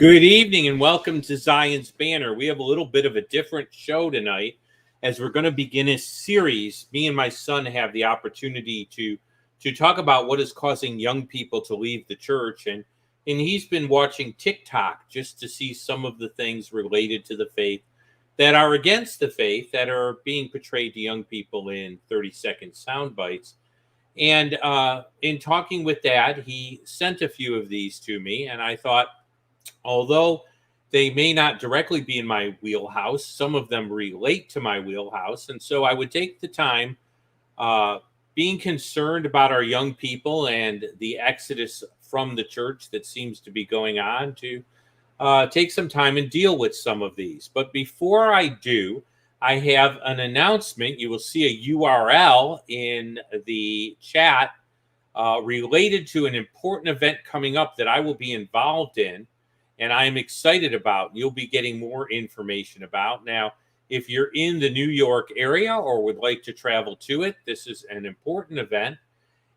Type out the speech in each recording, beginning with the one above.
Good evening and welcome to Zion's Banner. We have a little bit of a different show tonight as we're going to begin a series. Me and my son have the opportunity to talk about what is causing young people to leave the church. And he's been watching tick-tock just to see some of the things related to the faith that are against the faith that are being portrayed to young people in 30-second sound bites. And in talking with Dad, he sent a few of these to me, and I thought, although they may not directly be in my wheelhouse, some of them relate to my wheelhouse. And so I would take the time, being concerned about our young people and the exodus from the church that seems to be going on, to take some time and deal with some of these. But before I do, I have an announcement. You will see a URL in the chat related to an important event coming up that I will be involved in, and I'm excited about. You'll be getting more information about. Now, if you're in the New York area or would like to travel to it, this is an important event.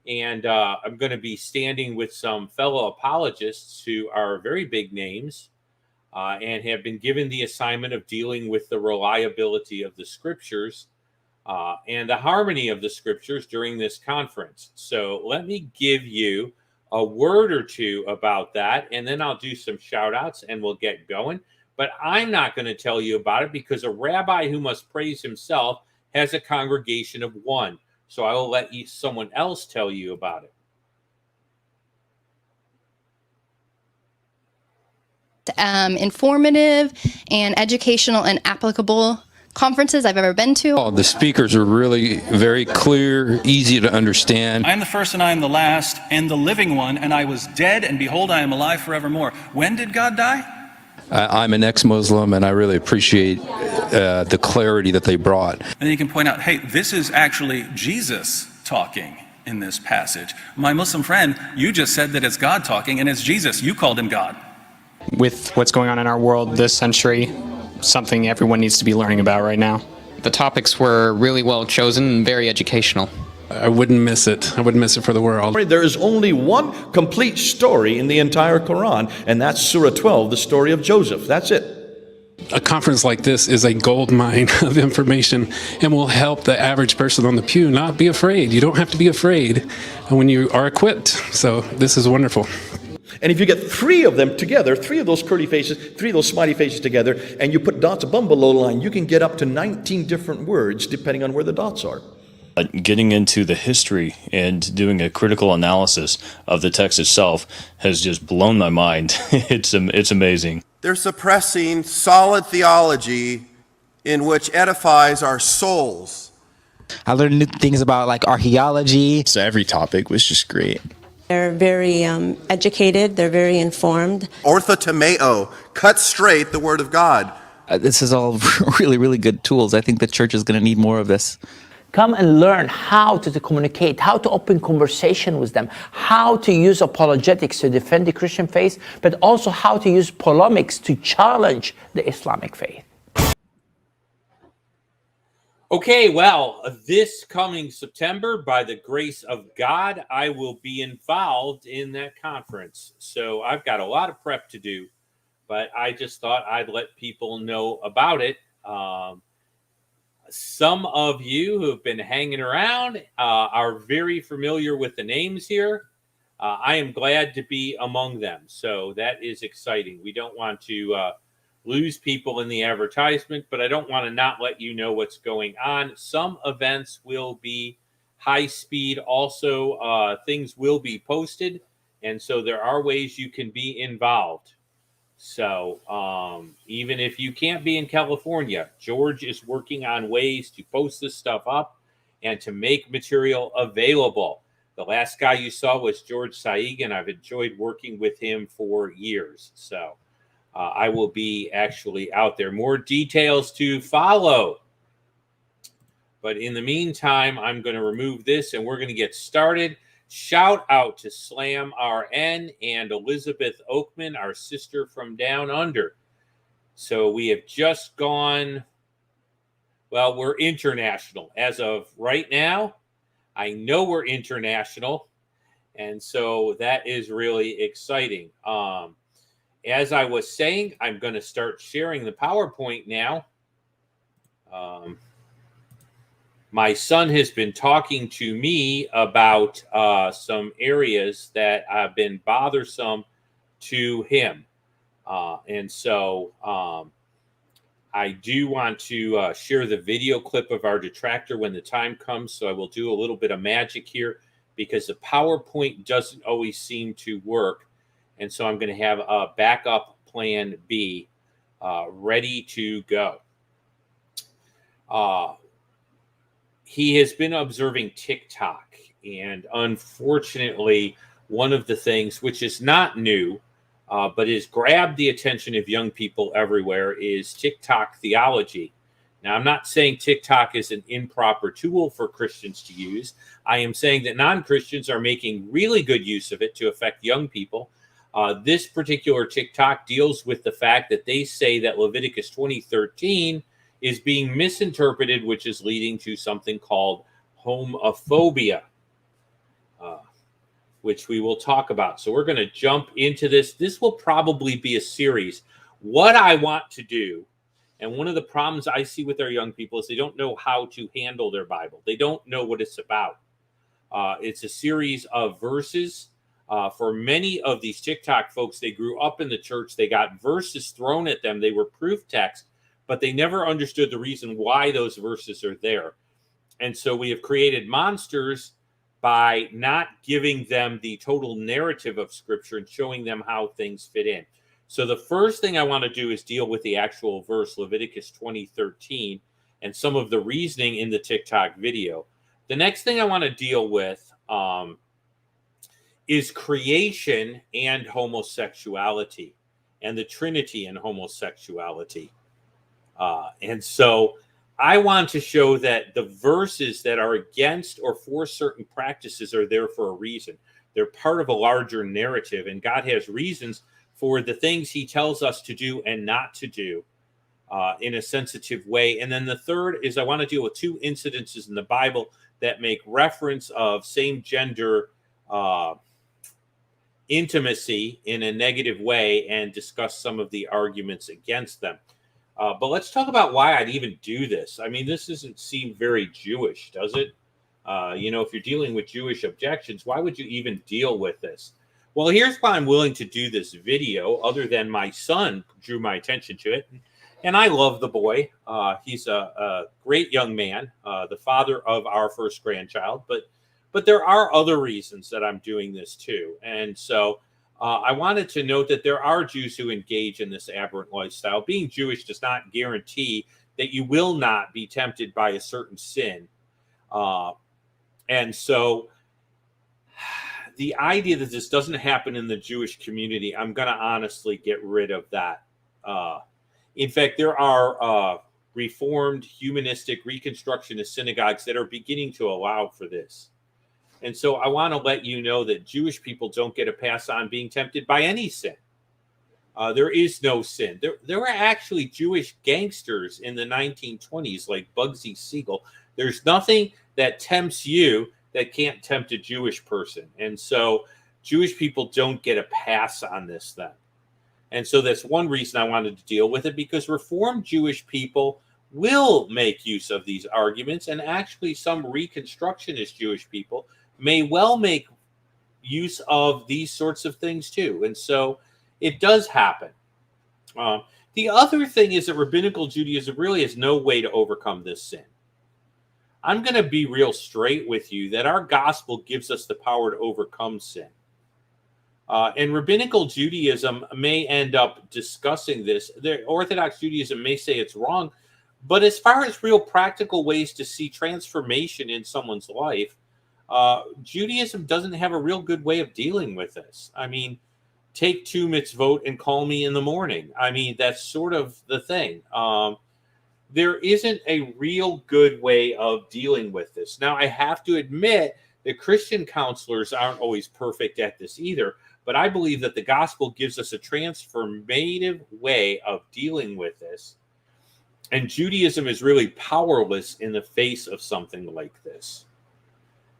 And I'm going to be standing with some fellow apologists who are very big names and have been given the assignment of dealing with the reliability of the scriptures and the harmony of the scriptures during this conference. So let me give you a word or two about that, and then I'll do some shout outs and we'll get going. But I'm not going to tell you about it because a rabbi who must praise himself has a congregation of one. So I will let someone else tell you about it. Informative and educational and applicable conferences I've ever been to. The speakers are really very clear, easy to understand. I am the first and I am the last and the living one, and I was dead, and behold, I am alive forevermore. When did God die? I'm an ex-Muslim, and I really appreciate the clarity that they brought. And you can point out, hey, this is actually Jesus talking in this passage. My Muslim friend, you just said that it's God talking, and it's Jesus. You called him God. With what's going on in our world this century, something everyone needs to be learning about right now. The topics were really well chosen and very educational. I wouldn't miss it. I wouldn't miss it for the world. There is only one complete story in the entire Quran, and that's Surah 12, the story of Joseph. That's it. A conference like this is a gold mine of information and will help the average person on the pew not be afraid. You don't have to be afraid when you are equipped. So this is wonderful. And if you get three of them together, three of those curly faces, three of those smiley faces together, and you put dots above below line, you can get up to 19 different words depending on where the dots are. Getting into the history and doing a critical analysis of the text itself has just blown my mind. It's amazing. They're suppressing solid theology in which edifies our souls. I learned new things about archaeology. So every topic was just great. They're very educated. They're very informed. Orthotomeo, cut straight the word of God. This is all really, really good tools. I think the church is going to need more of this. Come and learn how to communicate, how to open conversation with them, how to use apologetics to defend the Christian faith, but also how to use polemics to challenge the Islamic faith. Okay, well, this coming September, by the grace of God, I will be involved in that conference. So I've got a lot of prep to do, but I just thought I'd let people know about it. Some of you who have been hanging around are very familiar with the names here. I am glad to be among them. So that is exciting. We don't want to lose people in the advertisement, but I don't want to not let you know what's going on. Some events will be high speed. Also, things will be posted. And so there are ways you can be involved. So even if you can't be in California, George is working on ways to post this stuff up and to make material available. The last guy you saw was George Saig, and I've enjoyed working with him for years. So I will be actually out there. More details to follow. But in the meantime, I'm going to remove this and we're going to get started. Shout out to Slam RN and Elizabeth Oakman, our sister from down under. So we have just gone, well, we're international. As of right now, I know we're international. And so that is really exciting. as I was saying, I'm going to start sharing the PowerPoint now. My son has been talking to me about some areas that have been bothersome to him. And so I do want to share the video clip of our detractor when the time comes. So I will do a little bit of magic here because the PowerPoint doesn't always seem to work. And so I'm going to have a backup plan B ready to go. He has been observing tick-tock. And unfortunately, one of the things, which is not new, but has grabbed the attention of young people everywhere, is tick-tock theology. Now, I'm not saying tick-tock is an improper tool for Christians to use. I am saying that non-Christians are making really good use of it to affect young people. This particular tick-tock deals with the fact that they say that Leviticus 20:13 is being misinterpreted, which is leading to something called homophobia, which we will talk about. So we're going to jump into this. This will probably be a series. What I want to do, and one of the problems I see with our young people is they don't know how to handle their Bible. They don't know what it's about. It's a series of verses. For many of these tick-tock folks, they grew up in the church. They got verses thrown at them. They were proof text, but they never understood the reason why those verses are there. And so we have created monsters by not giving them the total narrative of Scripture and showing them how things fit in. So the first thing I want to do is deal with the actual verse, Leviticus 20:13, and some of the reasoning in the tick-tock video. The next thing I want to deal with is creation and homosexuality, and the Trinity and homosexuality. And so I want to show that the verses that are against or for certain practices are there for a reason. They're part of a larger narrative, and God has reasons for the things he tells us to do and not to do in a sensitive way. And then the third is I want to deal with two incidences in the Bible that make reference of same-gender intimacy in a negative way and discuss some of the arguments against them. But let's talk about why I'd even do this. I mean, this doesn't seem very Jewish, does it? If you're dealing with Jewish objections, why would you even deal with this? Well, here's why I'm willing to do this video, other than my son drew my attention to it. And I love the boy. He's a great young man, the father of our first grandchild. But there are other reasons that I'm doing this too. And so I wanted to note that there are Jews who engage in this aberrant lifestyle. Being Jewish does not guarantee that you will not be tempted by a certain sin. And so the idea that this doesn't happen in the Jewish community, I'm going to honestly get rid of that. In fact, there are Reformed, humanistic, Reconstructionist synagogues that are beginning to allow for this. And so I want to let you know that Jewish people don't get a pass on being tempted by any sin. There is no sin. There were actually Jewish gangsters in the 1920s, like Bugsy Siegel. There's nothing that tempts you that can't tempt a Jewish person. And so Jewish people don't get a pass on this then. And so that's one reason I wanted to deal with it, because Reformed Jewish people will make use of these arguments, and actually some Reconstructionist Jewish people may well make use of these sorts of things too. And so it does happen. The other thing is that rabbinical Judaism really has no way to overcome this sin. I'm going to be real straight with you that our gospel gives us the power to overcome sin. And rabbinical Judaism may end up discussing this. The Orthodox Judaism may say it's wrong, but as far as real practical ways to see transformation in someone's life, Judaism doesn't have a real good way of dealing with this. I mean, take 2 mitzvot and call me in the morning. I mean, that's sort of the thing. There isn't a real good way of dealing with this. Now, I have to admit that Christian counselors aren't always perfect at this either, but I believe that the gospel gives us a transformative way of dealing with this. And Judaism is really powerless in the face of something like this.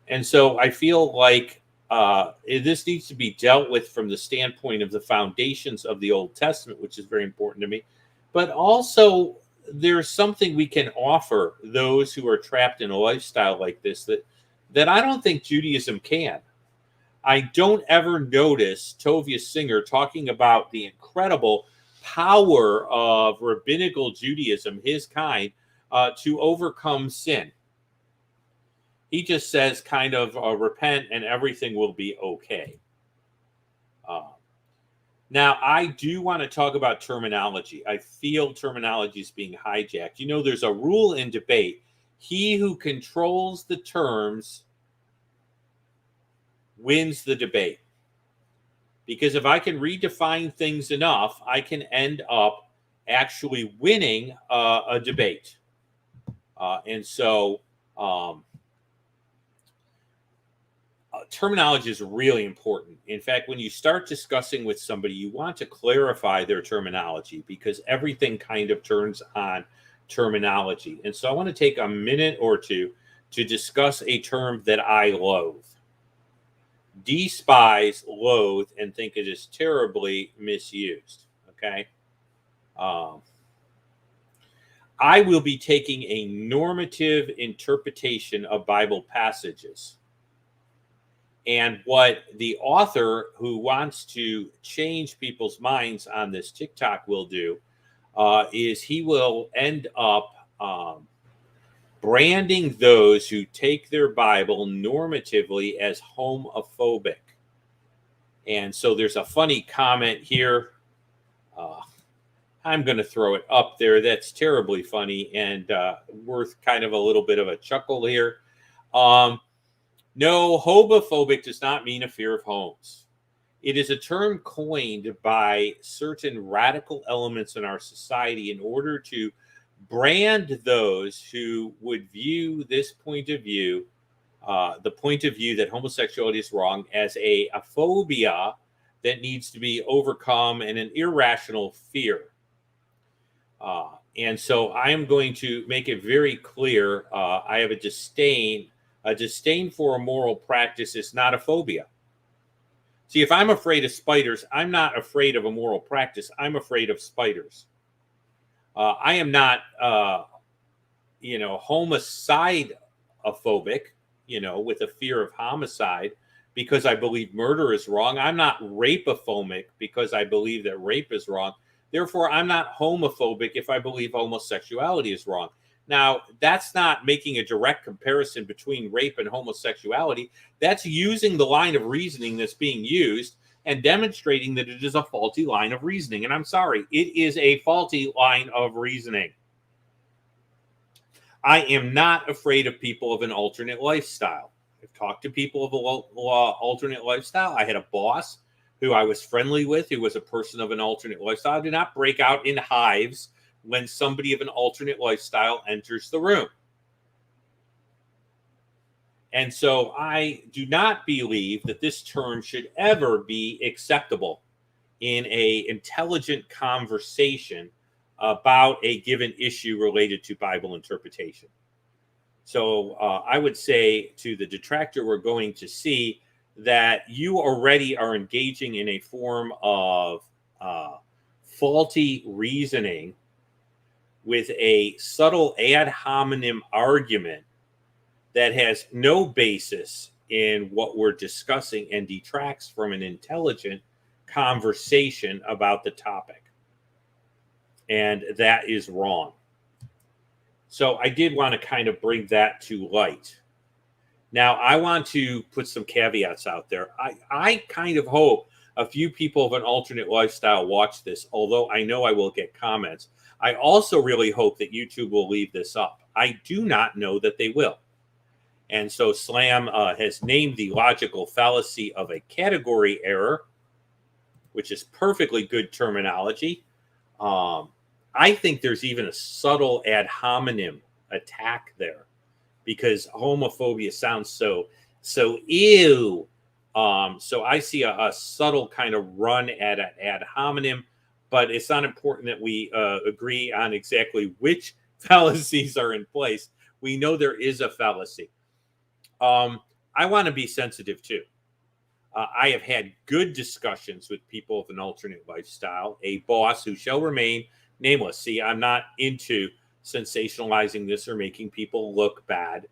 And so I feel like this needs to be dealt with from the standpoint of the foundations of the Old Testament, which is very important to me. But also, there's something we can offer those who are trapped in a lifestyle like this that I don't think Judaism can. I don't ever notice Tovia Singer talking about the incredible power of rabbinical Judaism, his kind, to overcome sin. He just says kind of repent and everything will be okay. Now, I do want to talk about terminology. I feel terminology is being hijacked. You know, there's a rule in debate. He who controls the terms wins the debate. Because if I can redefine things enough, I can end up actually winning a debate. Terminology is really important. In fact, when you start discussing with somebody, you want to clarify their terminology because everything kind of turns on terminology. And so I want to take a minute or two to discuss a term that I loathe. Despise, loathe, and think it is terribly misused. Okay? I will be taking a normative interpretation of Bible passages. And what the author who wants to change people's minds on this tick-tock will do is he will end up branding those who take their Bible normatively as homophobic. And so there's a funny comment here. I'm going to throw it up there. That's terribly funny and worth kind of a little bit of a chuckle here. No, homophobic does not mean a fear of homes. It is a term coined by certain radical elements in our society in order to brand those who would view this point of view, the point of view that homosexuality is wrong, as a phobia that needs to be overcome and an irrational fear. And so I am going to make it very clear. I have a disdain. A disdain for a moral practice is not a phobia. See, if I'm afraid of spiders, I'm not afraid of a moral practice. I'm afraid of spiders. I am not, homicide-phobic, with a fear of homicide because I believe murder is wrong. I'm not rape-phobic because I believe that rape is wrong. Therefore, I'm not homophobic if I believe homosexuality is wrong. Now, that's not making a direct comparison between rape and homosexuality. That's using the line of reasoning that's being used and demonstrating that it is a faulty line of reasoning. And I'm sorry, it is a faulty line of reasoning. I am not afraid of people of an alternate lifestyle. I've talked to people of an alternate lifestyle. I had a boss who I was friendly with who was a person of an alternate lifestyle. I did not break out in hives when somebody of an alternate lifestyle enters the room. And so I do not believe that this term should ever be acceptable in an intelligent conversation about a given issue related to Bible interpretation. So I would say to the detractor we're going to see that you already are engaging in a form of faulty reasoning with a subtle ad hominem argument that has no basis in what we're discussing and detracts from an intelligent conversation about the topic. And that is wrong. So I did want to kind of bring that to light. Now, I want to put some caveats out there. I kind of hope a few people of an alternate lifestyle watch this, although I know I will get comments. I also really hope that YouTube will leave this up. I do not know that they will. And so Slam has named the logical fallacy of a category error, which is perfectly good terminology. I think there's even a subtle ad hominem attack there because homophobia sounds so ew. So I see a subtle kind of run at an ad hominem, but it's not important that we agree on exactly which fallacies are in place. We know there is a fallacy. I want to be sensitive too. I have had good discussions with people of an alternate lifestyle. A boss who shall remain nameless. See, I'm not into sensationalizing this or making people look bad.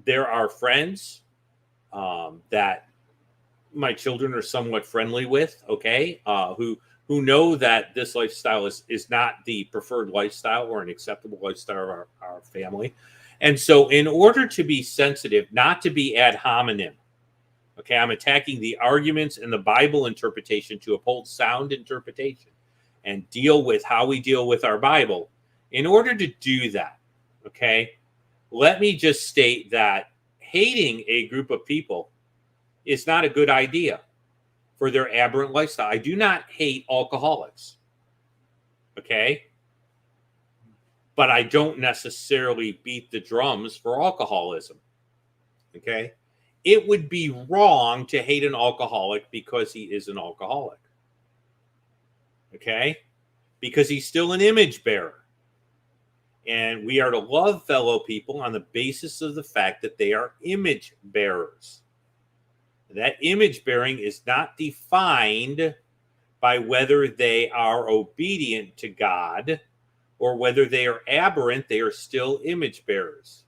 There are friends that my children are somewhat friendly with, okay, who know that this lifestyle is not the preferred lifestyle or an acceptable lifestyle of our family. And so in order to be sensitive, not to be ad hominem, okay, I'm attacking the arguments and the Bible interpretation to uphold sound interpretation and deal with how we deal with our Bible. In order to do that, okay, let me just state that hating a group of people is not a good idea for their aberrant lifestyle. I do not hate alcoholics, okay? But I don't necessarily beat the drums for alcoholism, okay? It would be wrong to hate an alcoholic because he is an alcoholic, okay? Because he's still an image bearer. And we are to love fellow people on the basis of the fact that they are image bearers. That image bearing is not defined by whether they are obedient to God or whether they are aberrant. They are still image bearers.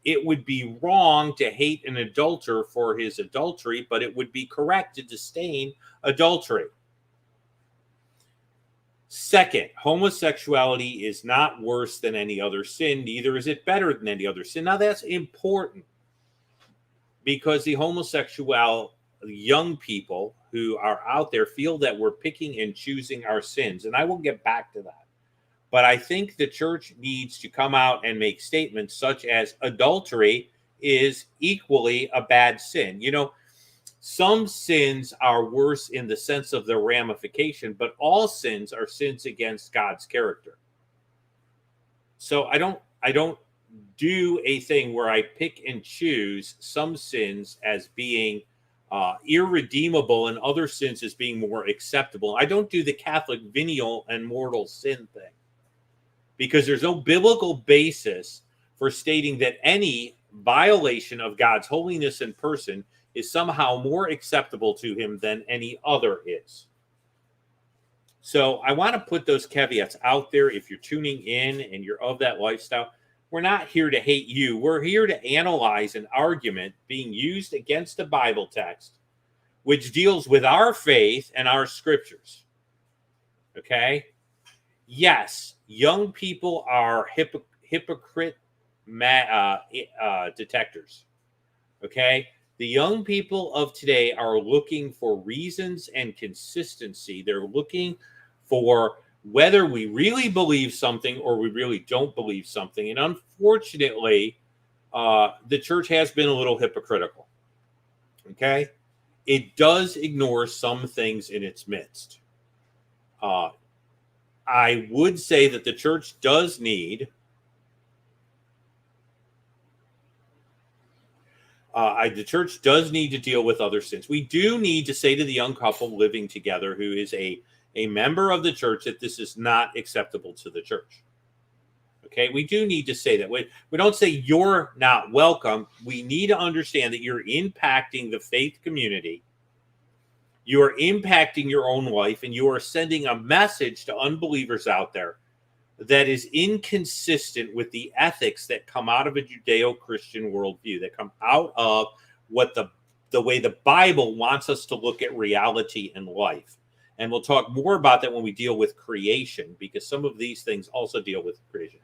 It would be wrong to hate an adulterer for his adultery, but it would be correct to disdain adultery. Second, homosexuality is not worse than any other sin, neither is it better than any other sin. Now that's important because the homosexual young people who are out there feel that we're picking and choosing our sins, and I will get back to that. But I think the church needs to come out and make statements such as adultery is equally a bad sin. You know, some sins are worse in the sense of their ramification, but all sins are sins against God's character. So I don't do a thing where I pick and choose some sins as being irredeemable and other sins as being more acceptable. I don't do the Catholic venial and mortal sin thing because there's no biblical basis for stating that any violation of God's holiness in person is somehow more acceptable to him than any other is. So I want to put those caveats out there. If you're tuning in and you're of that lifestyle, we're not here to hate you. We're here to analyze an argument being used against a Bible text, which deals with our faith and our scriptures. Okay? Yes, young people are hypocrite detectors. Okay? The young people of today are looking for reasons and consistency. They're looking for whether we really believe something or we really don't believe something. And unfortunately, the church has been a little hypocritical. Okay? It does ignore some things in its midst. I would say that the church does need the church does need to deal with other sins. We do need to say to the young couple living together who is a member of the church that this is not acceptable to the church. Okay, we do need to say that. We don't say you're not welcome. We need to understand that you're impacting the faith community. You are impacting your own life, and you are sending a message to unbelievers out there that is inconsistent with the ethics that come out of a Judeo-Christian worldview, that come out of what the way the Bible wants us to look at reality and life. And we'll talk more about that when we deal with creation, because some of these things also deal with creation.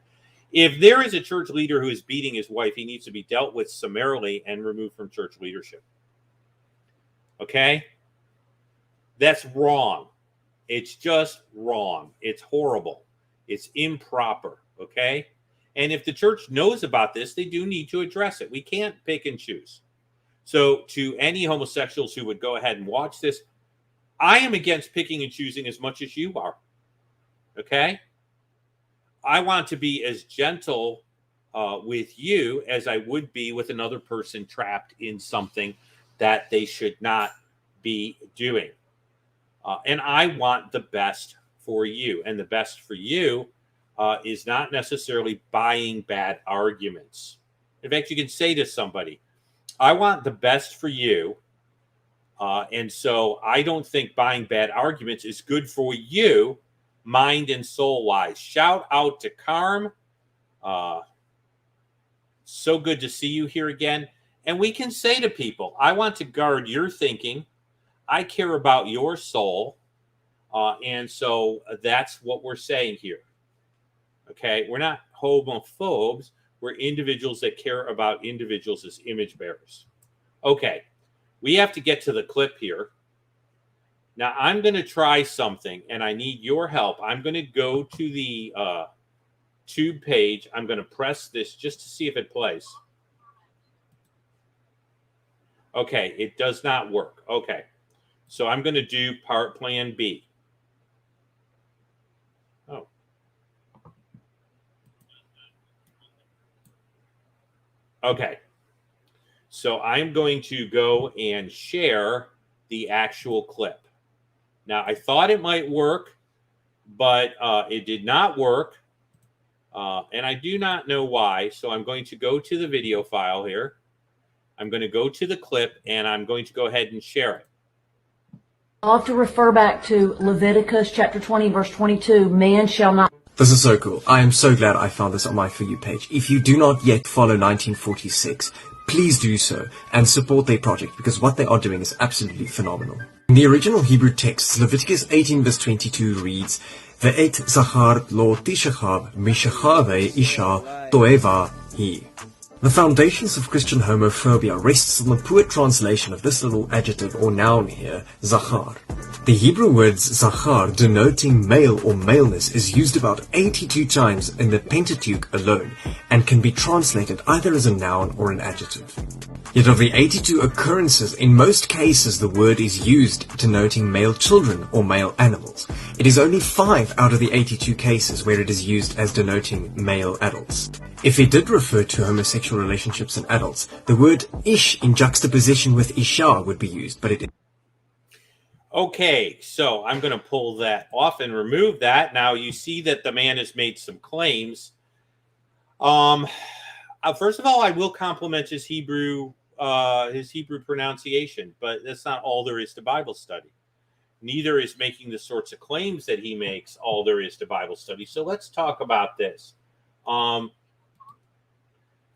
If there is a church leader who is beating his wife, he needs to be dealt with summarily and removed from church leadership. Okay? That's wrong. It's just wrong. It's horrible. It's improper, okay? And if the church knows about this, they do need to address it. We can't pick and choose. So to any homosexuals who would go ahead and watch this, I am against picking and choosing as much as you are, okay? I want to be as gentle with you as I would be with another person trapped in something that they should not be doing. And I want the best for you. And the best for you is not necessarily buying bad arguments. In fact, you can say to somebody, I want the best for you. And so I don't think buying bad arguments is good for you, mind and soul wise. Shout out to Carm. So good to see you here again. And we can say to people, I want to guard your thinking. I care about your soul. And so that's what we're saying here. Okay, we're not homophobes. We're individuals that care about individuals as image bearers. Okay, we have to get to the clip here. Now, I'm going to try something, and I need your help. I'm going to go to the tube page. I'm going to press this just to see if it plays. Okay, it does not work. Okay, so I'm going to do plan B. Oh. Okay, so I'm going to go and share the actual clip. Now, I thought it might work, but it did not work, and I do not know why. So I'm going to go to the video file here. I'm going to go to the clip, and I'm going to go ahead and share it. I'll have to refer back to Leviticus chapter 20, verse 22. Man shall not. This is so cool. I am so glad I found this on my For You page. If you do not yet follow 1946, please do so and support their project, because what they are doing is absolutely phenomenal. In the original Hebrew text, Leviticus 18 verse 22 reads, Ve'et zachar lo tishachab mishachave isha toeva hi. The foundations of Christian homophobia rests on the poor translation of this little adjective or noun here, zachar. The Hebrew word zachar, denoting male or maleness, is used about 82 times in the Pentateuch alone and can be translated either as a noun or an adjective. Yet of the 82 occurrences, in most cases the word is used denoting male children or male animals. It is only 5 out of the 82 cases where it is used as denoting male adults. If it did refer to homosexual relationships in adults, the word ish in juxtaposition with isha would be used, but it... Okay, so I'm going to pull that off and remove that. Now you see that the man has made some claims. First of all, I will compliment his Hebrew pronunciation, but that's not all there is to Bible study. Neither is making the sorts of claims that he makes all there is to Bible study. So let's talk about this.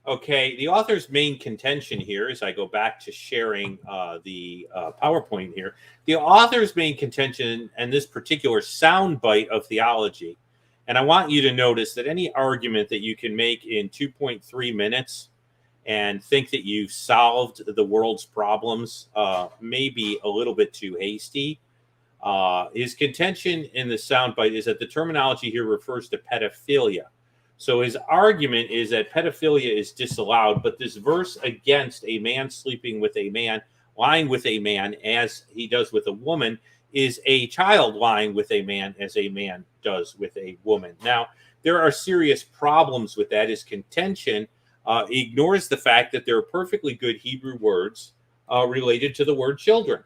Okay, the author's main contention here, as I go back to sharing the PowerPoint here, the author's main contention and this particular soundbite of theology, and I want you to notice that any argument that you can make in 2.3 minutes and think that you've solved the world's problems may be a little bit too hasty. His contention in the soundbite is that the terminology here refers to pedophilia. So his argument is that pedophilia is disallowed, but this verse against a man sleeping with a man, lying with a man as he does with a woman, is a child lying with a man as a man does with a woman. Now, there are serious problems with that. His contention ignores the fact that there are perfectly good Hebrew words related to the word children.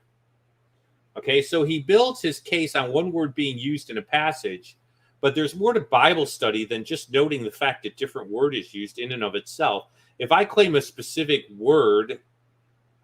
Okay, so he builds his case on one word being used in a passage, but there's more to Bible study than just noting the fact that different word is used in and of itself. If I claim a specific word,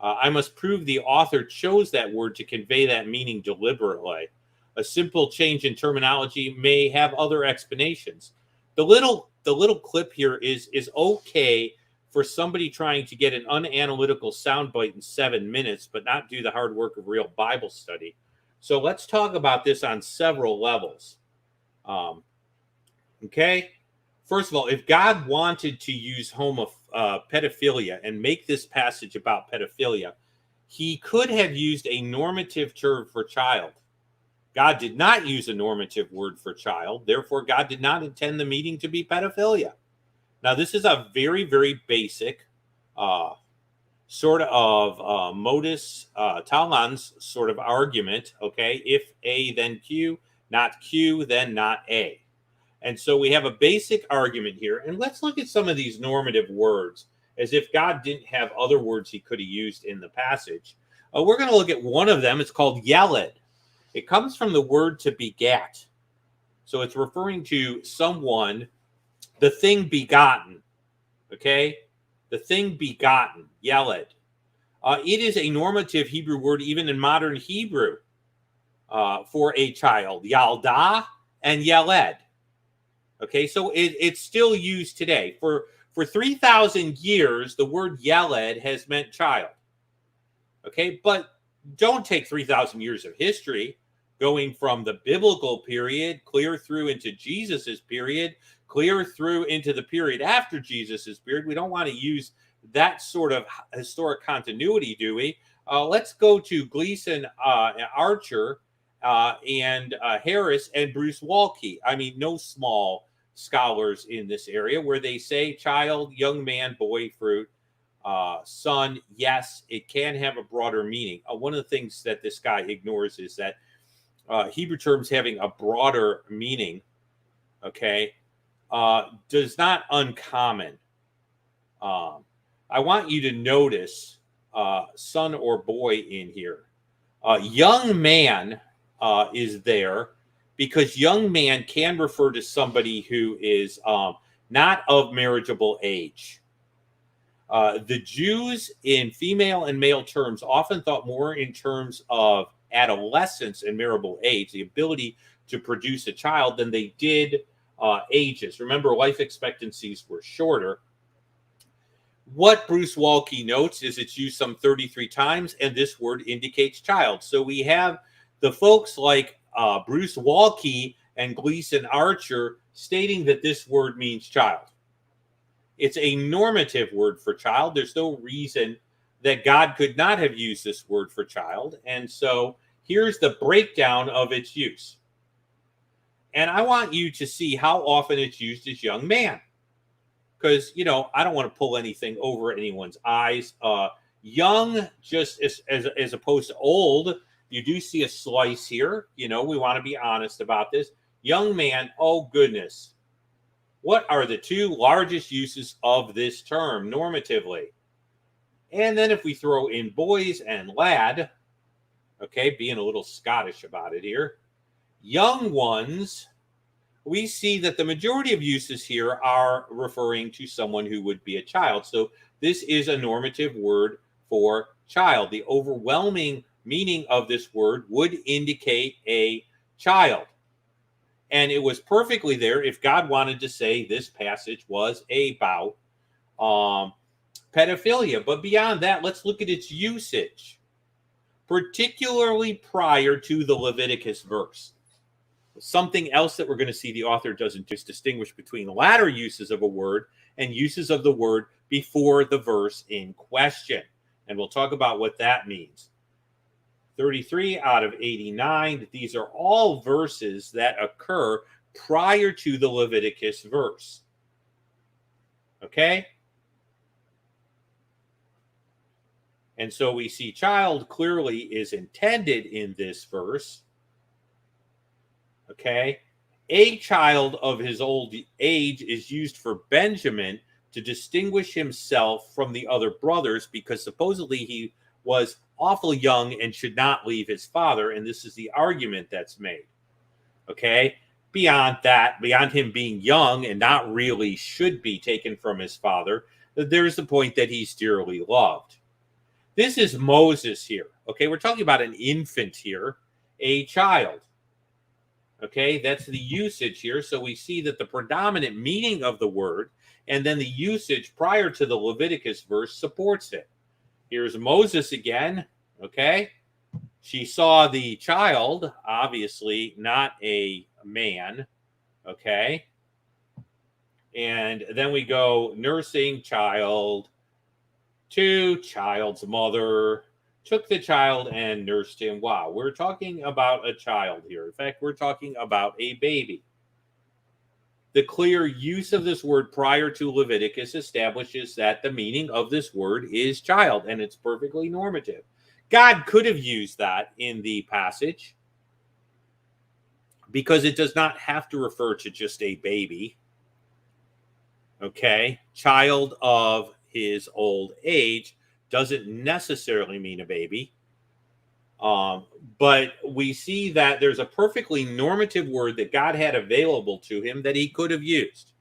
I must prove the author chose that word to convey that meaning deliberately. A simple change in terminology may have other explanations. The little clip here is okay for somebody trying to get an unanalytical soundbite in 7 minutes, but not do the hard work of real Bible study. So let's talk about this on several levels. Okay, first of all, if God wanted to use pedophilia and make this passage about pedophilia, he could have used a normative term for child. God did not use a normative word for child. Therefore, God did not intend the meaning to be pedophilia. Now, this is a very, very basic sort of modus tollens sort of argument. Okay, if A, then Q. Not Q, then not A. And so we have a basic argument here. And let's look at some of these normative words as if God didn't have other words he could have used in the passage. We're going to look at one of them. It's called yeled. It comes from the word to begat. So it's referring to someone, the thing begotten. Okay? The thing begotten, yeled. It is a normative Hebrew word, even in modern Hebrew, for a child, yalda and yeled. Okay, so it's still used today. For 3,000 years, the word yeled has meant child. Okay, but don't take 3,000 years of history, going from the biblical period clear through into Jesus's period, clear through into the period after Jesus's period. We don't want to use that sort of historic continuity, do we? Let's go to Gleason, Archer, and Harris and Bruce Walke. I mean, no small scholars in this area, where they say child, young man, boy, fruit, son. Yes, it can have a broader meaning. One of the things that this guy ignores is that Hebrew terms having a broader meaning, okay, does not uncommon. I want you to notice son or boy in here. Young man is there because young man can refer to somebody who is not of marriageable age. The Jews in female and male terms often thought more in terms of adolescence and marriageable age, the ability to produce a child, than they did ages. Remember, life expectancies were shorter. What Bruce Walke notes is it's used some 33 times, and this word indicates child. So we have the folks like Bruce Walke and Gleason Archer stating that this word means child. It's a normative word for child. There's no reason that God could not have used this word for child. And so here's the breakdown of its use. And I want you to see how often it's used as young man. Because, you know, I don't want to pull anything over anyone's eyes. Young, just as opposed to old, you do see a slice here. You know, we want to be honest about this. Young man, oh goodness. What are the two largest uses of this term normatively? And then if we throw in boys and lad, okay, being a little Scottish about it here, young ones, we see that the majority of uses here are referring to someone who would be a child. So this is a normative word for child. The overwhelming meaning of this word would indicate a child. And it was perfectly there if God wanted to say this passage was about pedophilia. But beyond that, let's look at its usage, particularly prior to the Leviticus verse. Something else that we're going to see the author doesn't do is distinguish between the latter uses of a word and uses of the word before the verse in question. And we'll talk about what that means. 33 out of 89, these are all verses that occur prior to the Leviticus verse. Okay? And so we see child clearly is intended in this verse. Okay? A child of his old age is used for Benjamin to distinguish himself from the other brothers because supposedly he was awful young and should not leave his father, and this is the argument that's made. Okay? Beyond that, beyond him being young and not really should be taken from his father, there's the point that he's dearly loved. This is Moses here. Okay? We're talking about an infant here, a child. Okay, that's the usage here. So we see that the predominant meaning of the word and then the usage prior to the Leviticus verse supports it. Here's Moses again. Okay, she saw the child, obviously not a man. Okay, and then we go nursing child to child's mother. Took the child and nursed him. Wow, we're talking about a child here. In fact, we're talking about a baby. The clear use of this word prior to Leviticus establishes that the meaning of this word is child, and it's perfectly normative. God could have used that in the passage because it does not have to refer to just a baby. Okay, child of his old age doesn't necessarily mean a baby. But we see that there's a perfectly normative word that God had available to him that he could have used.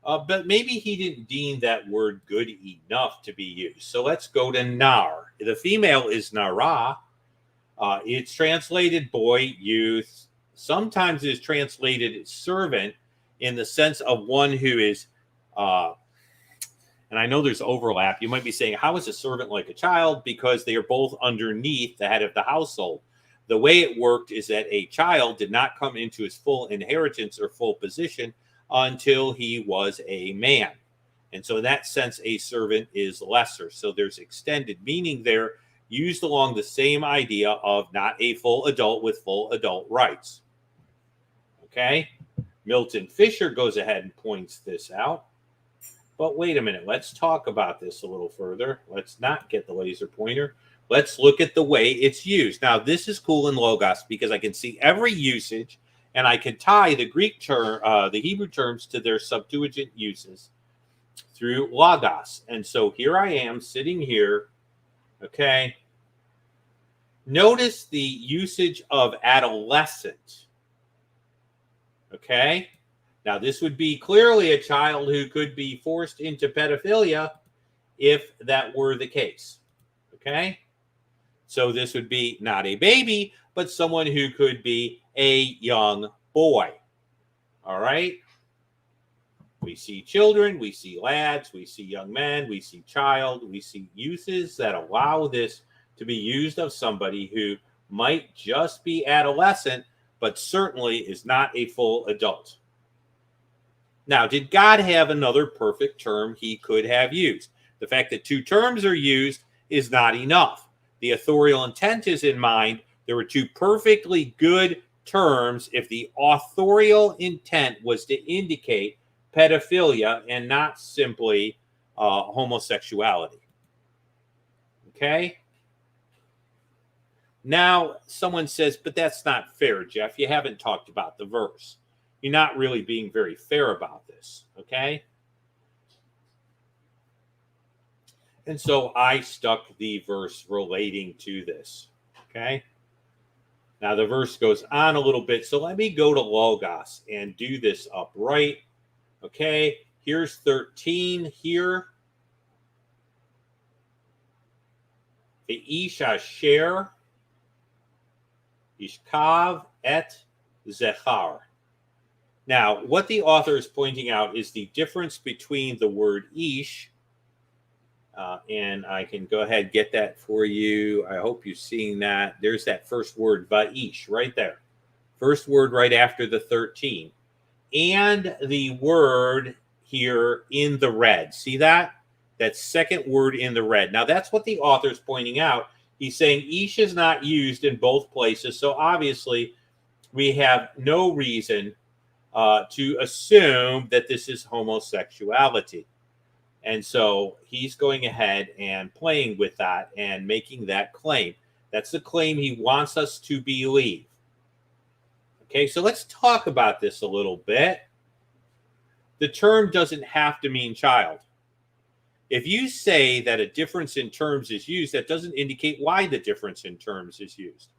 But maybe he didn't deem that word good enough to be used. So let's go to nar. The female is nara. It's translated boy, youth. Sometimes it's translated servant in the sense of one who is, and I know there's overlap. You might be saying, how is a servant like a child? Because they are both underneath the head of the household. The way it worked is that a child did not come into his full inheritance or full position until he was a man. And so in that sense, a servant is lesser. So there's extended meaning there, used along the same idea of not a full adult with full adult rights. Okay? Milton Fisher goes ahead and points this out. But wait a minute, let's talk about this a little further. Let's not get the laser pointer. Let's look at the way it's used. Now, this is cool in Logos because I can see every usage and I can tie the Greek term, the Hebrew terms to their Septuagint uses through Logos. And so here I am sitting here, okay? Notice the usage of adolescent, okay? Now, this would be clearly a child who could be forced into pedophilia if that were the case, okay? So this would be not a baby, but someone who could be a young boy, all right? We see children, we see lads, we see young men, we see child, we see uses that allow this to be used of somebody who might just be adolescent, but certainly is not a full adult. Now, did God have another perfect term he could have used? The fact that two terms are used is not enough. The authorial intent is in mind. There were two perfectly good terms if the authorial intent was to indicate pedophilia and not simply homosexuality. Okay? Now, someone says, but that's not fair, Jeff. You haven't talked about the verse. You're not really being very fair about this, okay? And so I stuck the verse relating to this, okay? Now the verse goes on a little bit, so let me go to Logos and do this upright, okay? Here's 13 here. Ish asher, ishkav et zechar. Now, what the author is pointing out is the difference between the word ish, and I can go ahead and get that for you. I hope you're seeing that. There's that first word, va'ish, right there. First word right after the 13. And the word here in the red. See that? That second word in the red. Now, that's what the author is pointing out. He's saying ish is not used in both places, so obviously we have no reason to assume that this is homosexuality. And so he's going ahead and playing with that and making that claim. That's the claim he wants us to believe. Okay, so let's talk about this a little bit. The term doesn't have to mean child. If you say that a difference in terms is used, that doesn't indicate why the difference in terms is used.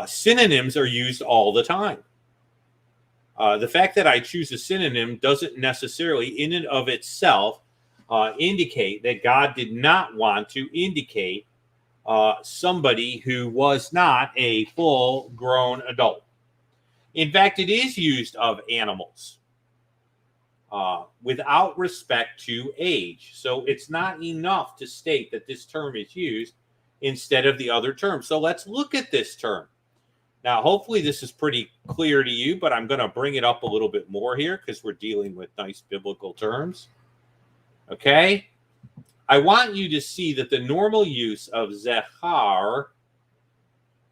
Synonyms are used all the time. The fact that I choose a synonym doesn't necessarily in and of itself indicate that God did not want to indicate somebody who was not a full-grown adult. In fact, it is used of animals without respect to age. So it's not enough to state that this term is used instead of the other term. So let's look at this term. Now, hopefully this is pretty clear to you, but I'm going to bring it up a little bit more here because we're dealing with nice biblical terms. Okay? I want you to see that the normal use of zechar,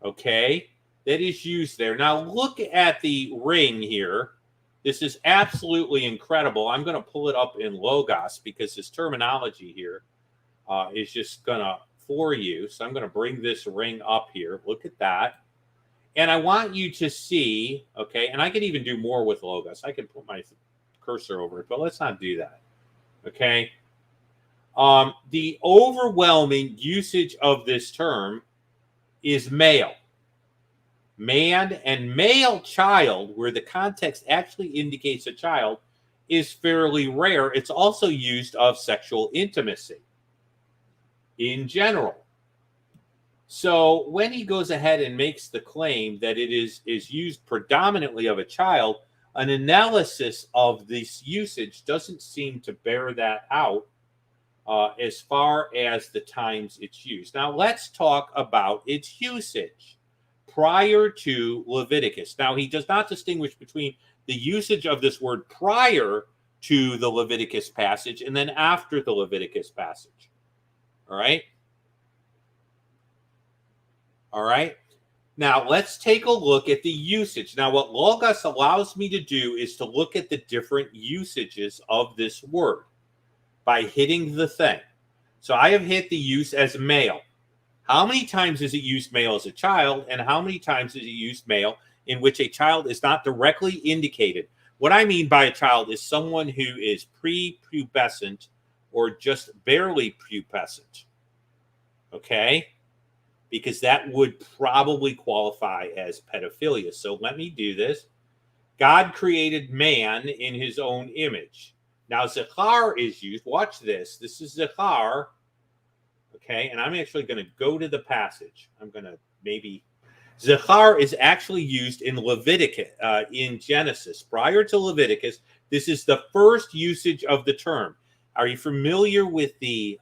okay, that is used there. Now, look at the ring here. This is absolutely incredible. I'm going to pull it up in Logos because this terminology here is just going to floor you. So I'm going to bring this ring up here. Look at that. And I want you to see, okay, and I can even do more with Logos. I can put my cursor over it, but let's not do that, okay? The overwhelming usage of this term is male. Man and male child, where the context actually indicates a child, is fairly rare. It's also used of sexual intimacy in general. So when he goes ahead and makes the claim that it is used predominantly of a child, an analysis of this usage doesn't seem to bear that out as far as the times it's used. Now let's talk about its usage prior to Leviticus. Now he does not distinguish between the usage of this word prior to the Leviticus passage and then after the Leviticus passage. All right? All right. Now, let's take a look at the usage. Now, what Logos allows me to do is to look at the different usages of this word by hitting the thing. So I have hit the use as male. How many times is it used male as a child, and how many times is it used male in which a child is not directly indicated? What I mean by a child is someone who is prepubescent or just barely pubescent. Okay? Because that would probably qualify as pedophilia. So let me do this. God created man in his own image. Now, Zechar is used. Watch this. This is Zechar. Okay, and I'm actually going to go to the passage. I'm going to maybe... Zechar is actually used in Leviticus, in Genesis. Prior to Leviticus, this is the first usage of the term. Are you familiar with the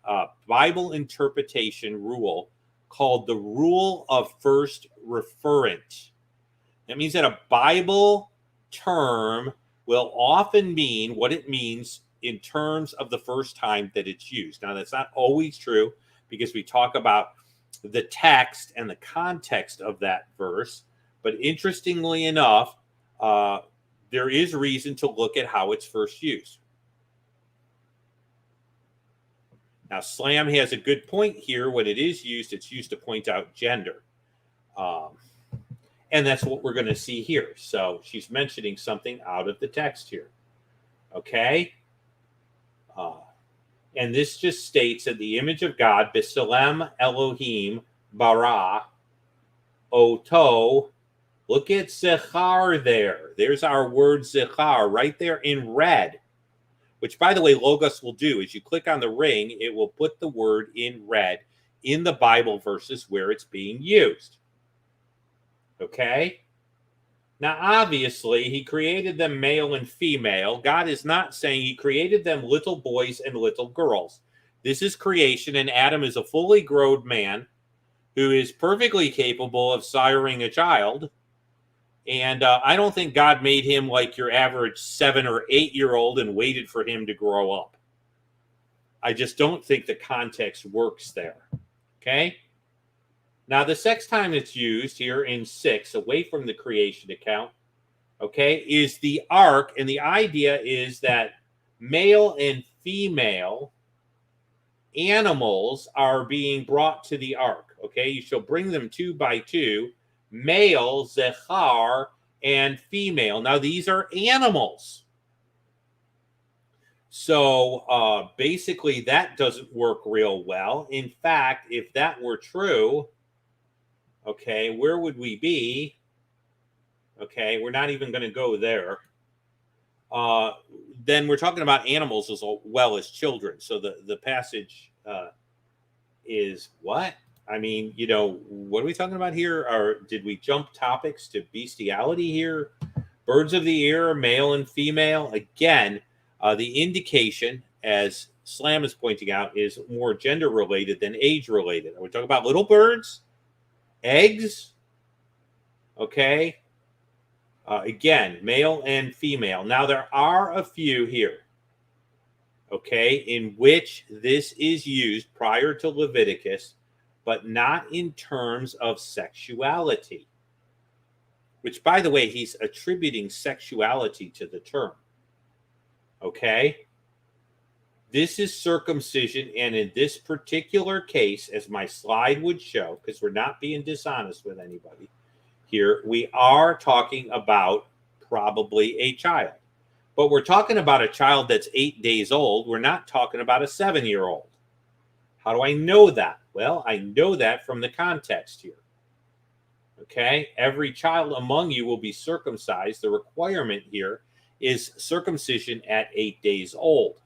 Bible interpretation rule called the rule of first referent? That means that a Bible term will often mean what it means in terms of the first time that it's used. Now, that's not always true because we talk about the text and the context of that verse. But interestingly enough, there is reason to look at how it's first used. Now, Slam has a good point here. When it is used, it's used to point out gender. And that's what we're going to see here. So she's mentioning something out of the text here. Okay? And this just states that the image of God, B'Tselem Elohim bara oto. Look at Zechar there. There's our word Zechar right there in red. Which, by the way, Logos will do. As you click on the ring, it will put the word in red in the Bible verses where it's being used. Okay? Now, obviously, he created them male and female. God is not saying he created them little boys and little girls. This is creation, and Adam is a fully grown man who is perfectly capable of siring a child. And I don't think God made him like your average 7 or 8 year old and waited for him to grow up. I just don't think the context works there. Okay? Now, the sex time that's used here in 6, away from the creation account, okay, is the ark. And the idea is that male and female animals are being brought to the ark. Okay? You shall bring them 2 by 2. Male, Zechar, and female. Now, these are animals. So, basically, that doesn't work real well. In fact, if that were true, okay, where would we be? Okay, we're not even going to go there. Then we're talking about animals as well as children. So, the passage is what? I mean, you know, what are we talking about here? Or did we jump topics to bestiality here? Birds of the air, male and female. Again, the indication, as Slam is pointing out, is more gender related than age related. Are we talking about little birds? Eggs? Okay. Again, male and female. Now, there are a few here, okay, in which this is used prior to Leviticus, but not in terms of sexuality, which, by the way, he's attributing sexuality to the term. Okay? This is circumcision, and in this particular case, as my slide would show, because we're not being dishonest with anybody here, we are talking about probably a child. But we're talking about a child that's 8 days old. We're not talking about a 7-year-old. How do I know that? Well, I know that from the context here. Okay? Every child among you will be circumcised. The requirement here is circumcision at 8 days old.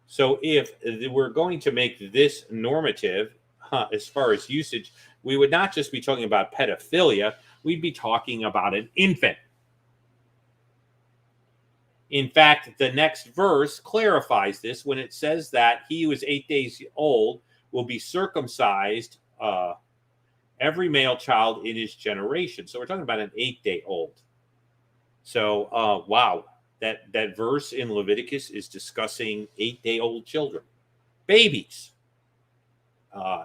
So if we're going to make this normative as far as usage, we would not just be talking about pedophilia, we'd be talking about an infant. In fact, the next verse clarifies this when it says that he who is 8 days old will be circumcised, every male child in his generation. So we're talking about an 8-day-old. So, wow, that verse in Leviticus is discussing 8-day-old children, babies.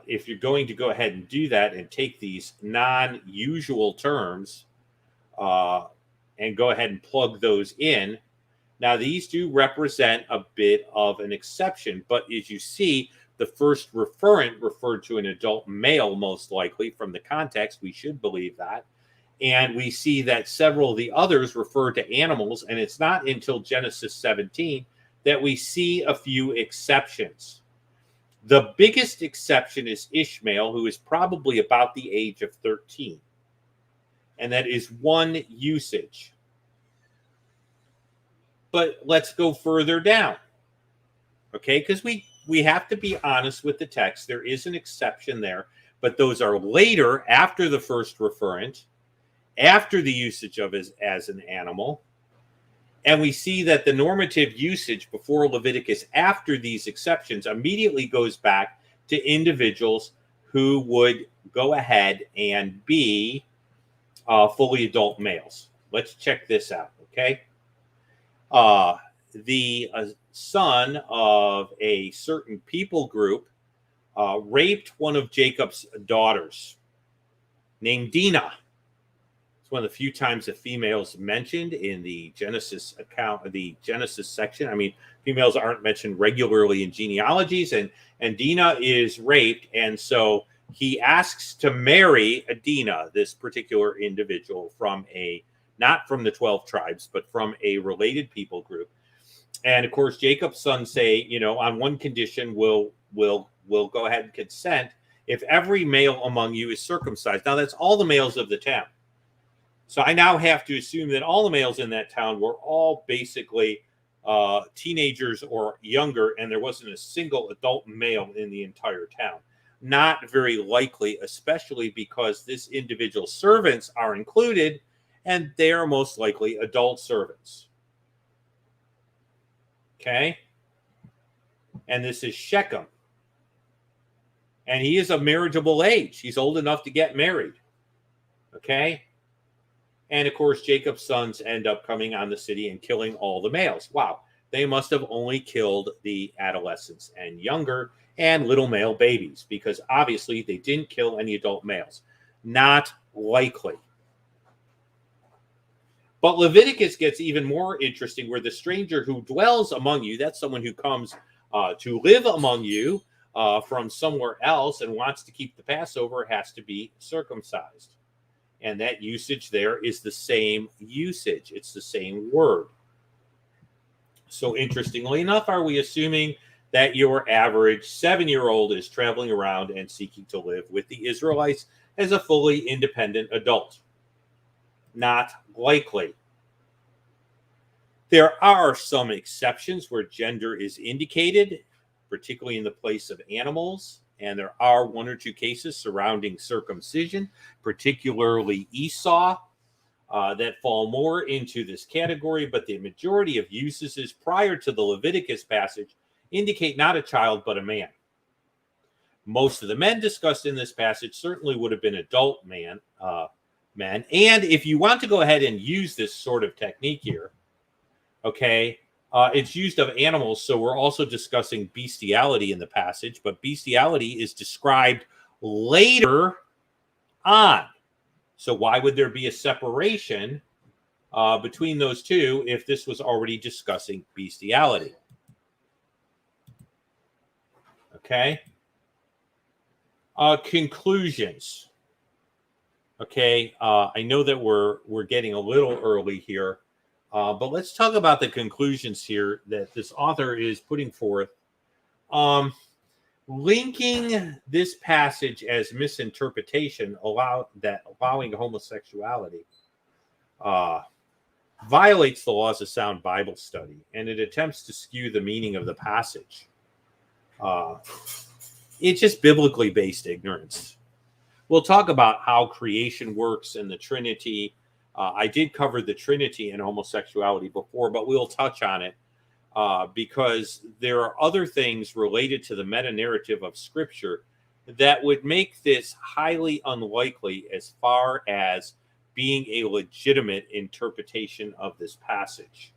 If you're going to go ahead and do that and take these non-usual terms and go ahead and plug those in, now these do represent a bit of an exception, but as you see, the first referent referred to an adult male, most likely from the context. We should believe that. And we see that several of the others refer to animals, and it's not until Genesis 17 that we see a few exceptions. The biggest exception is Ishmael, who is probably about the age of 13. And that is one usage. But let's go further down. Okay, because we have to be honest with the text. There is an exception there, but those are later, after the first referent, after the usage of as an animal. And we see that the normative usage before Leviticus, after these exceptions, immediately goes back to individuals who would go ahead and be fully adult males. Let's check this out, okay? The son of a certain people group raped one of Jacob's daughters named Dinah. It's one of the few times a female is mentioned in the Genesis account, the Genesis section. I mean, females aren't mentioned regularly in genealogies, and Dinah is raped, and so he asks to marry Dinah, this particular individual from not from the 12 tribes, but from a related people group. And of course, Jacob's sons say, on one condition, we'll go ahead and consent if every male among you is circumcised. Now, that's all the males of the town. So I now have to assume that all the males in that town were all basically teenagers or younger, and there wasn't a single adult male in the entire town. Not very likely, especially because this individual's servants are included, and they are most likely adult servants. Okay? And this is Shechem. And he is of marriageable age. He's old enough to get married. Okay? And of course, Jacob's sons end up coming on the city and killing all the males. Wow. They must have only killed the adolescents and younger and little male babies, because obviously they didn't kill any adult males. Not likely. But Leviticus gets even more interesting, where the stranger who dwells among you, that's someone who comes to live among you from somewhere else and wants to keep the Passover, has to be circumcised. And that usage there is the same usage. It's the same word. So interestingly enough, are we assuming that your average 7-year-old is traveling around and seeking to live with the Israelites as a fully independent adult? Not likely. There are some exceptions where gender is indicated, particularly in the place of animals. And there are one or two cases surrounding circumcision, particularly Esau, that fall more into this category. But the majority of usages prior to the Leviticus passage indicate not a child, but a man. Most of the men discussed in this passage certainly would have been adult men. And if you want to go ahead and use this sort of technique here, okay, it's used of animals, so we're also discussing bestiality in the passage, but bestiality is described later on. So why would there be a separation between those two if this was already discussing bestiality? Okay. Conclusions. Okay, I know that we're getting a little early here. But let's talk about the conclusions here that this author is putting forth. Linking this passage as misinterpretation, allowing homosexuality. violates the laws of sound Bible study, and it attempts to skew the meaning of the passage. It's just biblically based ignorance. We'll talk about how creation works and the Trinity. I did cover the Trinity and homosexuality before, but we'll touch on it because there are other things related to the meta-narrative of Scripture that would make this highly unlikely as far as being a legitimate interpretation of this passage.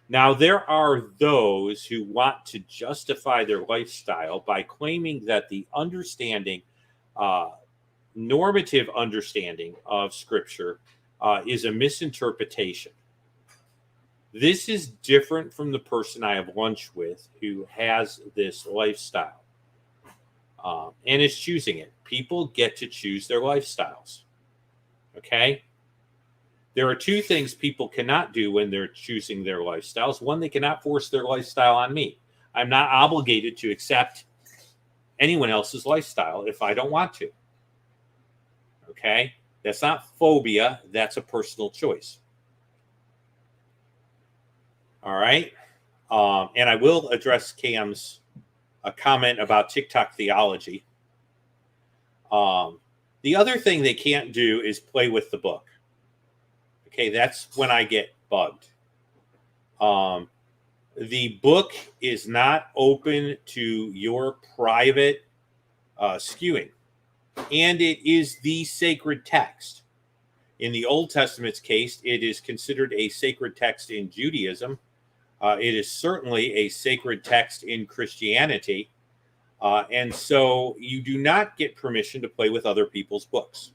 Now, there are those who want to justify their lifestyle by claiming that the understanding, normative understanding of Scripture is a misinterpretation. This is different from the person I have lunch with who has this lifestyle and is choosing it. People get to choose their lifestyles. Okay? There are two things people cannot do when they're choosing their lifestyles. One, they cannot force their lifestyle on me. I'm not obligated to accept anyone else's lifestyle if I don't want to. Okay? That's not phobia. That's a personal choice. All right? And I will address Cam's comment about tick-tock theology. The other thing they can't do is play with the book. Okay, that's when I get bugged. The book is not open to your private skewing, and it is the sacred text. In the Old Testament's case, it is considered a sacred text in Judaism. It is certainly a sacred text in Christianity. And so you do not get permission to play with other people's books.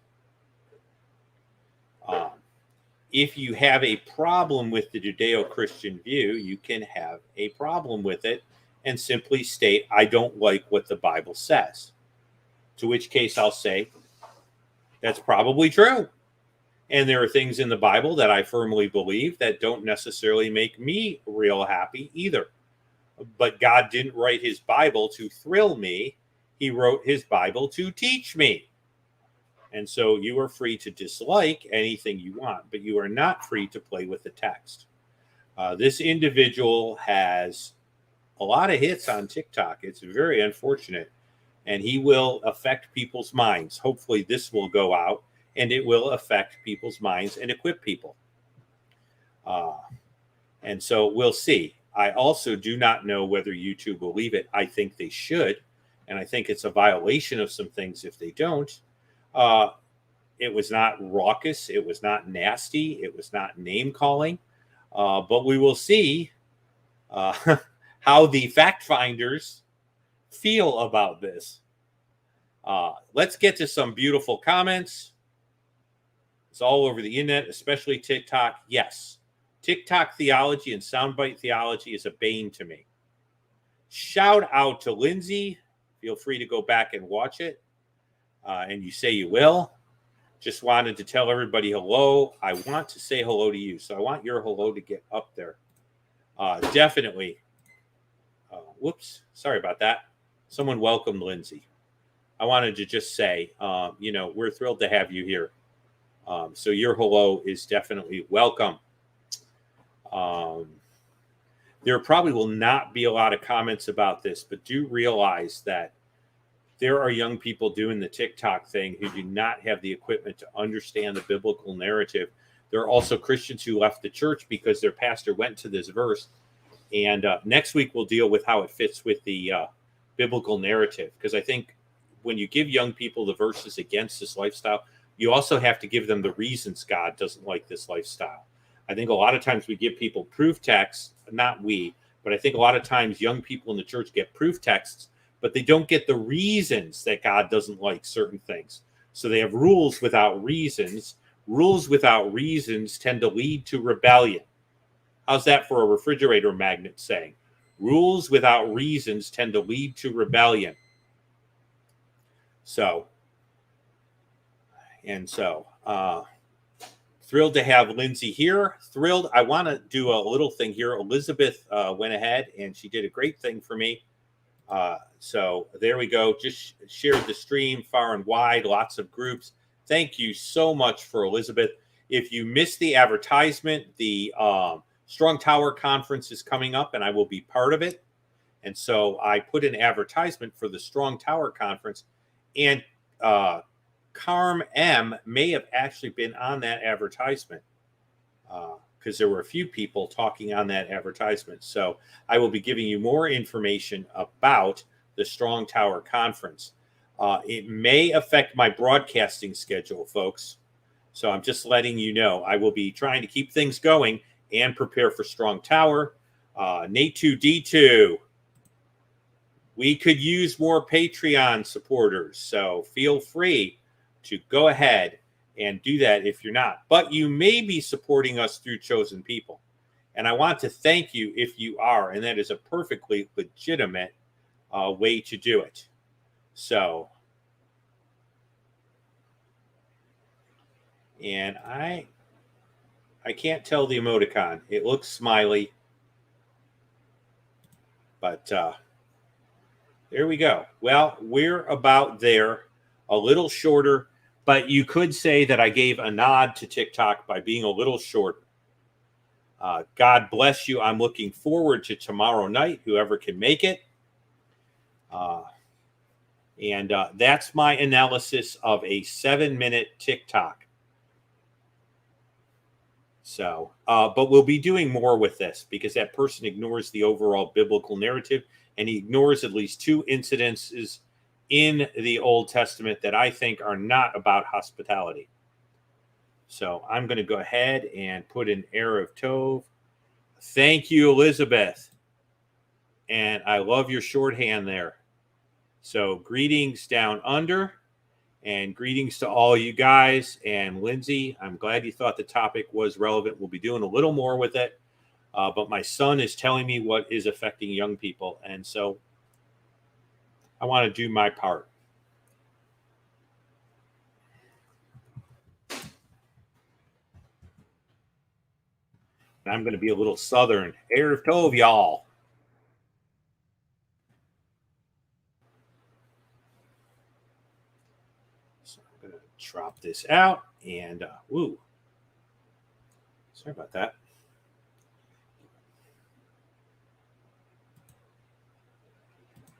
If you have a problem with the Judeo-Christian view, you can have a problem with it and simply state, I don't like what the Bible says. To which case I'll say, that's probably true. And there are things in the Bible that I firmly believe that don't necessarily make me real happy either. But God didn't write his Bible to thrill me. He wrote his Bible to teach me. And so you are free to dislike anything you want, but you are not free to play with the text. This individual has a lot of hits on TikTok. It's very unfortunate. And he will affect people's minds. Hopefully this will go out and it will affect people's minds and equip people. And so we'll see. I also do not know whether YouTube will leave it. I think they should. And I think it's a violation of some things if they don't. It was not raucous. It was not nasty. It was not name calling. But we will see how the fact finders feel about this. Let's get to some beautiful comments. It's all over the internet, especially TikTok. Yes, TikTok theology and soundbite theology is a bane to me. Shout out to Lindsay. Feel free to go back and watch it. And you say you will. Just wanted to tell everybody hello. I want to say hello to you. So I want your hello to get up there. Definitely. Whoops. Sorry about that. Someone welcomed Lindsay. I wanted to just say, we're thrilled to have you here. So your hello is definitely welcome. There probably will not be a lot of comments about this, but do realize that there are young people doing the TikTok thing who do not have the equipment to understand the biblical narrative. There are also Christians who left the church because their pastor went to this verse. And next week, we'll deal with how it fits with the biblical narrative. Because I think when you give young people the verses against this lifestyle, you also have to give them the reasons God doesn't like this lifestyle. I think a lot of times we give people proof texts, not we, but I think a lot of times young people in the church get proof texts, but they don't get the reasons that God doesn't like certain things. So they have rules without reasons. Rules without reasons tend to lead to rebellion. How's that for a refrigerator magnet saying? Rules without reasons tend to lead to rebellion. So, thrilled to have Lindsay here. Thrilled. I want to do a little thing here. Elizabeth went ahead and she did a great thing for me. So there we go. Just shared the stream far and wide, lots of groups. Thank you so much for Elizabeth. if you missed the advertisement, the Strong Tower Conference is coming up, and I will be part of it. And so I put an advertisement for the Strong Tower Conference, and Carm M may have actually been on that advertisement because there were a few people talking on that advertisement. So I will be giving you more information about the Strong Tower Conference. It may affect my broadcasting schedule, folks. So I'm just letting you know. I will be trying to keep things going and prepare for Strong Tower. Nate 2D2. We could use more Patreon supporters. So feel free to go ahead and do that if you're not. But you may be supporting us through Chosen People. And I want to thank you if you are. And that is a perfectly legitimate way to do it. So, and I can't tell the emoticon. It looks smiley. But there we go. Well, we're about there, a little shorter. But you could say that I gave a nod to TikTok by being a little shorter. God bless you. I'm looking forward to tomorrow night, whoever can make it. And that's my analysis of a 7-minute TikTok. So, but we'll be doing more with this because that person ignores the overall biblical narrative, and he ignores at least 2 incidences in the Old Testament that I think are not about hospitality. So I'm going to go ahead and put an Erev Tov. Thank you, Elizabeth. And I love your shorthand there. So greetings down under, and greetings to all you guys. And Lindsay, I'm glad you thought the topic was relevant. We'll be doing a little more with it. But my son is telling me what is affecting young people. And so I want to do my part. And I'm going to be a little Southern. Erev Tov, y'all. So I'm going to drop this out. And, woo. Sorry about that.